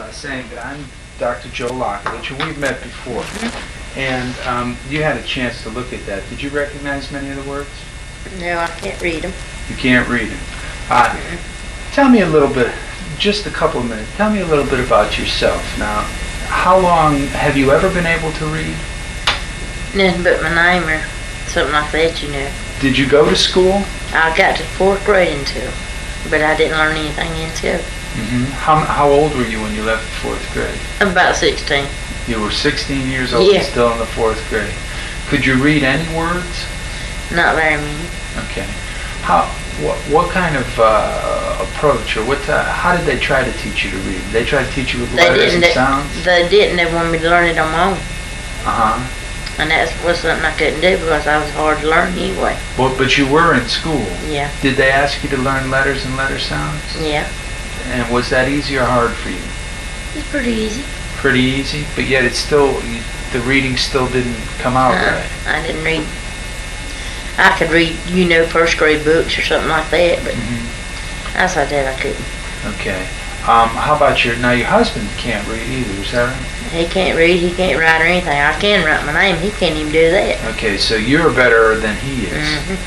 by saying that I'm Dr. Joe Lockovich, and we've met before. And you had a chance to look at that. Did you recognize many of the words? No, I can't read them. You can't read them. Tell me a little bit, just a couple of minutes, tell me a little bit about yourself. Now, how long have you ever been able to read? Nothing but my name or something like that, you know. Did you go to school? I got to 4th grade in school, but I didn't learn anything in school. How old were you when you left the 4th grade? I'm about 16. You were 16 years old and still in the 4th grade. Could you read any words? Not very many. Okay. What kind of approach, or how did they try to teach you to read? Did they try to teach you with letters and sounds? They didn't. They wanted me to learn it on my own. And that was something I couldn't do because I was hard to learn anyway. Well, but you were in school. Yeah. Did they ask you to learn letters and letter sounds? Yeah. And was that easy or hard for you? It was pretty easy. Pretty easy, but yet it's still, the reading still didn't come out right. I didn't read. I could read, 1st grade books or something like that, but outside that I couldn't. Okay. How about your husband can't read either, is that right? He can't read, he can't write or anything. I can write my name, he can't even do that. Okay, so you're better than he is.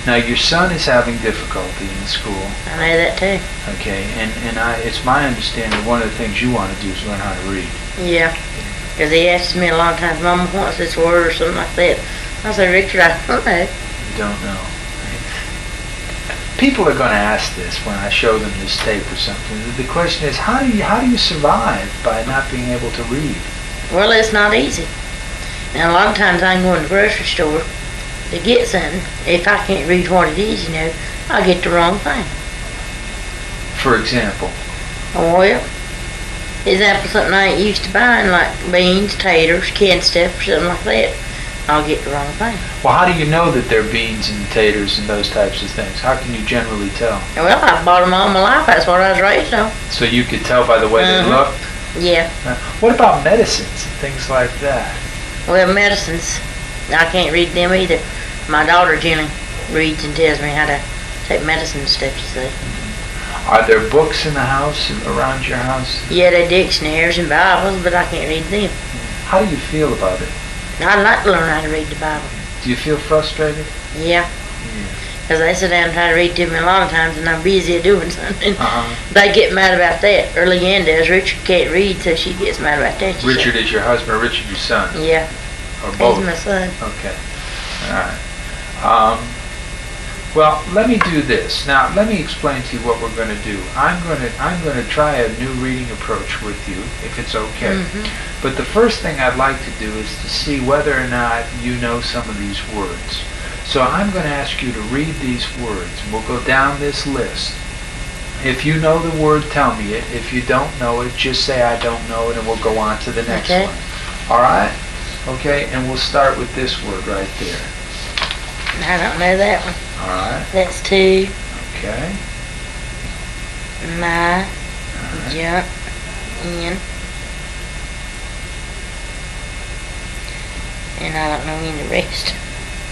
Now your son is having difficulty in school. I know that too. Okay, and it's my understanding one of the things you want to do is learn how to read. Yeah, because he asked me a lot of times, Mama, what's this word or something like that. I said, Richard, I don't know. You don't know. People are going to ask this when I show them this tape or something. The question is, how do you survive by not being able to read? Well, it's not easy. Now, a lot of times I can go in the grocery store to get something. If I can't read what it is, I'll get the wrong thing. For example? Well, example, something I ain't used to buying, like beans, taters, canned stuff, or something like that. I'll get the wrong thing. Well, how do you know that they're beans and taters and those types of things? How can you generally tell? Well, I've bought them all my life. That's what I was raised on. So you could tell by the way they looked? Yeah. What about medicines and things like that? Well, medicines, I can't read them either. My daughter generally reads and tells me how to take medicine and stuff, you see. Are there books in the house, around your house? Yeah, they're dictionaries and Bibles, but I can't read them. How do you feel about it? I'd like to learn how to read the Bible. Do you feel frustrated? Yeah. Because they sit down and try to read to me a lot of times and I'm busy doing something. They get mad about that. Early Ann does. Richard can't read, so she gets mad about that. Richard is your husband, or Richard your son? Yeah. Or both? He's my son. Okay. All right. Well, let me do this. Now, let me explain to you what we're going to do. I'm going to try a new reading approach with you, if it's okay. But the first thing I'd like to do is to see whether or not you know some of these words. So I'm going to ask you to read these words, and we'll go down this list. If you know the word, tell me it. If you don't know it, just say I don't know it, and we'll go on to the next one. All right? Okay, and we'll start with this word right there. I don't know that one. All right. That's 2. Okay. My. Jump. In. And I don't know any of the rest.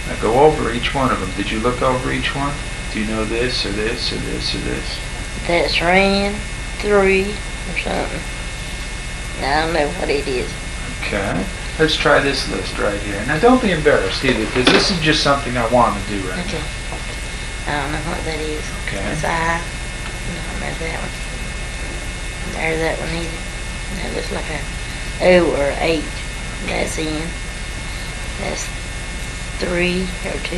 Now go over each one of them. Did you look over each one? Do you know this or this or this or this? That's ran, 3, or something. I don't know what it is. Okay. Let's try this list right here. Now don't be embarrassed either, because this is just something I want to do right now. Okay. I don't know what that is. Okay. That's I. No, I know that one. There's that one either. That looks like a O or 8. That's in. That's 3 or 2.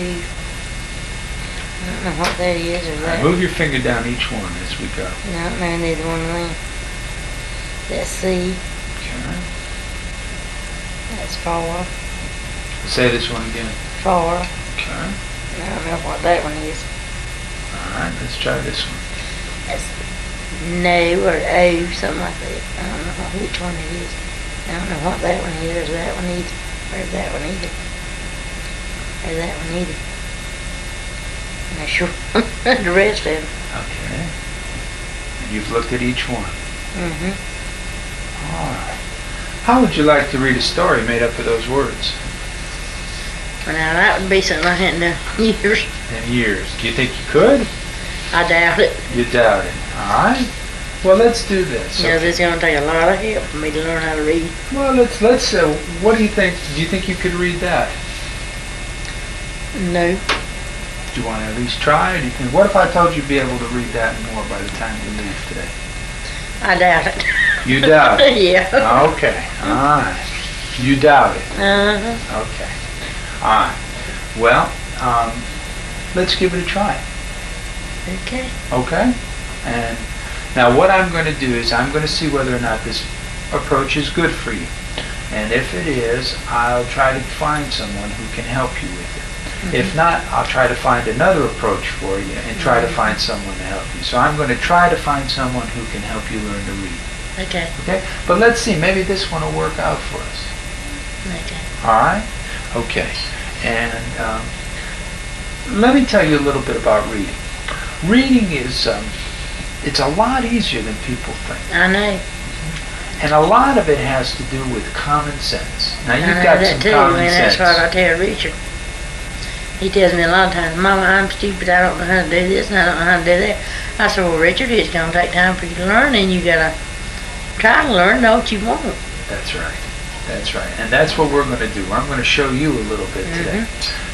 I don't know what that is or that. Move your finger down each one as we go. I don't know neither one of them. That's C. Okay. That's 4. Say this one again. 4. Okay. I don't know what that one is. All right, let's try this one. That's no or O, something like that. I don't know which one it is. I don't know what that one is, or that one either. Or that one either. Or that one either. I'm not sure the rest of them. Okay. And you've looked at each one. All right. How would you like to read a story made up of those words? Well, now that would be something I hadn't done in years. In years. Do you think you could? I doubt it. You doubt it. All right. Well, let's do this. You know, this is going to take a lot of help for me to learn how to read. Well, let's. What do you think? Do you think you could read that? No. Do you want to at least try? Or do you think? What if I told you to be able to read that and more by the time we leave today? I doubt it. You doubt it? Yeah. Okay. All right. You doubt it. Uh-huh. Okay. All right. Well, let's give it a try. Okay. Okay? And now what I'm going to do is I'm going to see whether or not this approach is good for you. And if it is, I'll try to find someone who can help you with it. If not, I'll try to find another approach for you and try to find someone to help you. So I'm going to try to find someone who can help you learn to read. Okay. Okay? But let's see, maybe this one will work out for us. Okay. All right? Okay. And let me tell you a little bit about reading. Reading is, it's a lot easier than people think. I know. And a lot of it has to do with common sense. Now, I you've know got that some too, common and sense. that's what I tell Richard. He tells me a lot of times, Mama, I'm stupid, I don't know how to do this, and I don't know how to do that. I said, well, Richard, it's going to take time for you to learn, and you got to try to learn, don't you won't. That's right. That's right. And that's what we're going to do. I'm going to show you a little bit today.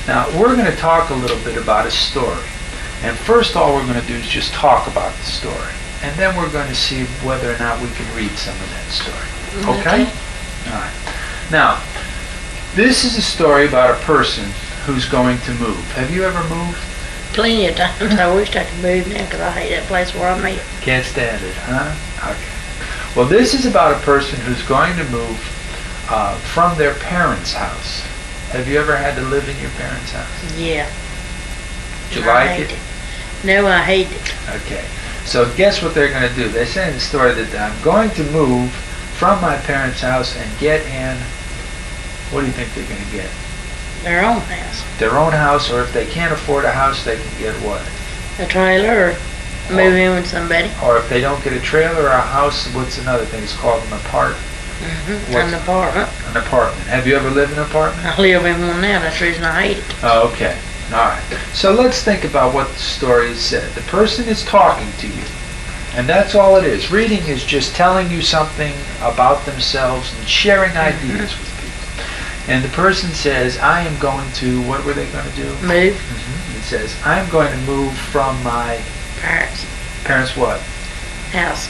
Now, we're going to talk a little bit about a story. And first, all we're going to do is just talk about the story. And then we're going to see whether or not we can read some of that story. Okay? All right. Now, this is a story about a person who's going to move. Have you ever moved? Plenty of times. I wished I could move now because I hate that place where I'm at. Can't stand it, huh? Okay. Well, this is about a person who's going to move from their parents' house. Have you ever had to live in your parents' house? Yeah. Did you I like hate it? No, I hate it. Okay. So guess what they're going to do? They say in the story that I'm going to move from my parents' house and get in, what do you think they're going to get? Their own house. Their own house, or if they can't afford a house, they can get what? A trailer or move in with somebody. Or if they don't get a trailer or a house, what's another thing? It's called an apartment. An apartment. An apartment. Have you ever lived in an apartment? I live in one now. That's the reason I hate it. Oh, okay. All right. So let's think about what the story said. The person is talking to you, and that's all it is. Reading is just telling you something about themselves and sharing ideas with people. And the person says, I am going to, what were they going to do? Move. It says, I'm going to move from my Parents. parents' what? House.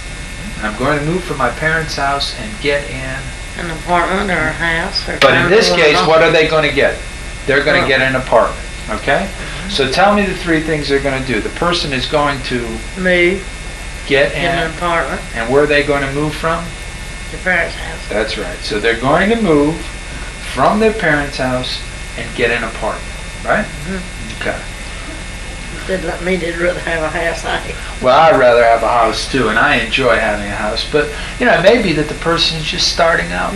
I'm going to move from my parents' house and get in. An apartment or a house. Or But in this condo or case, something. what are they going to get? They're going to get an apartment. Okay? So tell me the three things they're going to do. The person is going to Move. get In an in, apartment. and where are they going to move from? The parents' house. That's right. So they're going to move from their parents' house and get an apartment, right? Okay. They'd like me to rather have a house. I hate. Well, I'd rather have a house too, and I enjoy having a house. But you know, it may be that the person is just starting out,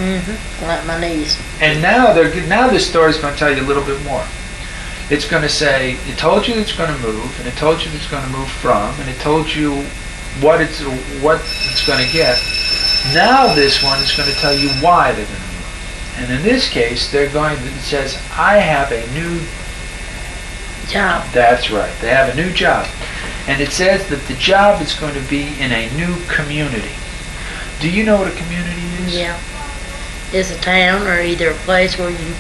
Like my niece. and now this story's going to tell you a little bit more. It's going to say it told you it's going to move, and it told you it's going to move from, and it told you what it's going to get. Now this one is going to tell you why they're going to move, and in this case, it says I have a new Job. That's right. They have a new job. And it says that the job is going to be in a new community. Do you know what a community is? Yeah. It's a town or either a place where you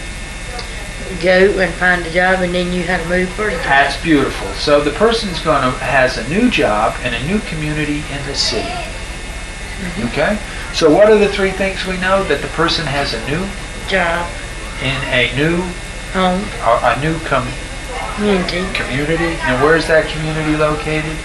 go and find a job and then you have to move for it. That's beautiful. So the person's has a new job in a new community in the city. Okay? So what are the three things we know? That the person has a new Job. in a new Home. community. And where's that community located?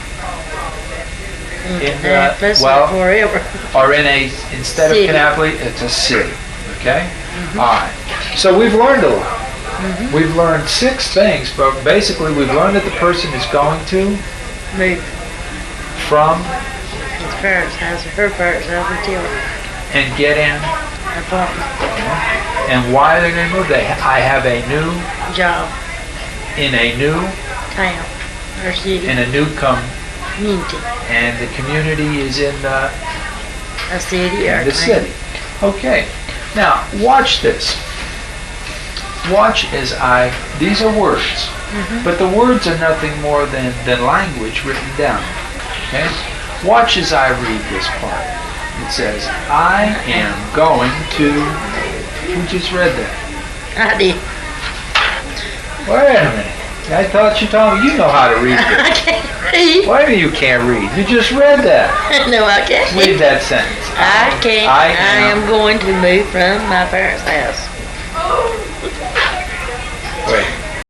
In That's well, forever. or instead City. of Kannapolis, it's a city. Okay? All right. So we've learned a lot. We've learned 6 things, but basically we've learned that the person is going to Move. from His parents' house or her parents' house until and get in, an apartment. and why they're going to move. I have a new Job. in a new Town. Or city. in a new Community. and the community is in the A city or a the town. city. Okay. Now watch this. Watch as these are words, but the words are nothing more than language written down. Okay? Watch as I read this part. It says, I am going to... Who just read that? I did. Wait a minute. I thought you told me you know how to read I this. can't read. Why do you can't read? You just read that. No, I can't. Read that sentence. I can't. I I am- am going to move from my parents' house. Wait.